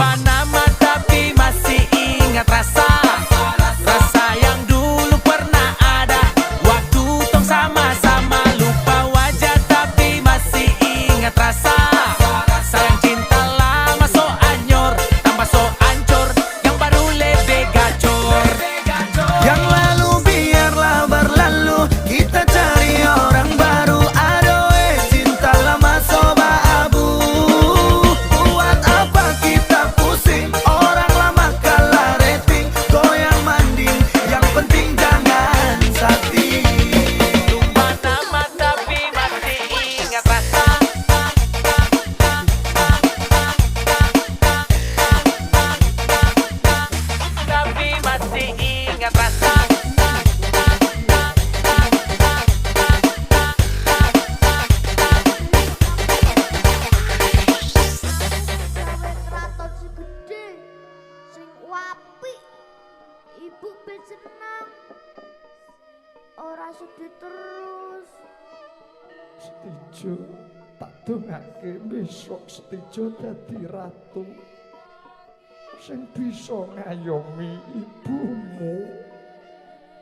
Lupa nama tapi masih ingat rasa. Rasa yang dulu pernah ada waktu tong sama-sama. Lupa wajah tapi masih ingat rasa. Sayang cinta lama so anyor, tambah so ancur, yang baru lebih gacor. Yang lalu biarlah berlalu, kita cari orang baru. Adoe cinta lama soba abu. Buat apa kita pusing, orang lama kalah rating. Goyang manding, yang penting jangan sakit. Lupa nama tapi masih ingat rasa. Tapi masih ingat rasa. Keraton segede sing wapi, ibu ben senang, ora sedih terus. Setijo tak dongake besok Setijo dadi ratu sing bisa ngayomi ibumu,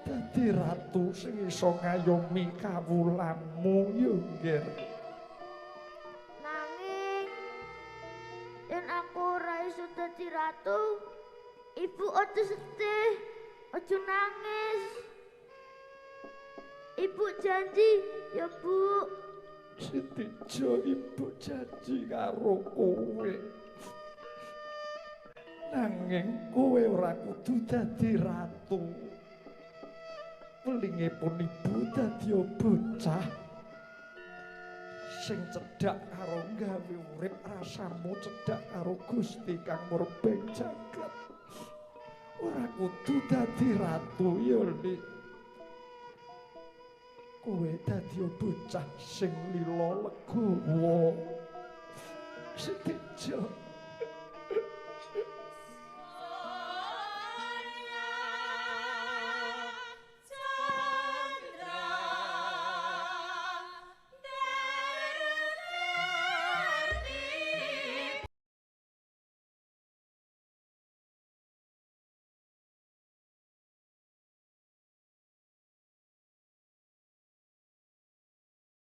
dadi ratu sing iso ngayomi kawulamu yo nggih. Nanging yen aku ora iso dadi ratu, ibu ojo sedih, ojo nangis. Ibu janji ya Bu. Setijo ibu janji karo kowe. Nanging kowe ora kudu dadi ratu. Welingipun ibu dadi bocah sing cedhak karo gawe urip, rasamu cedhak karo Gusti kang murbeng jagat. Ora kudu dadi ratu ya, Lik. Kowe dadi bocah sing lila legowo. Setijo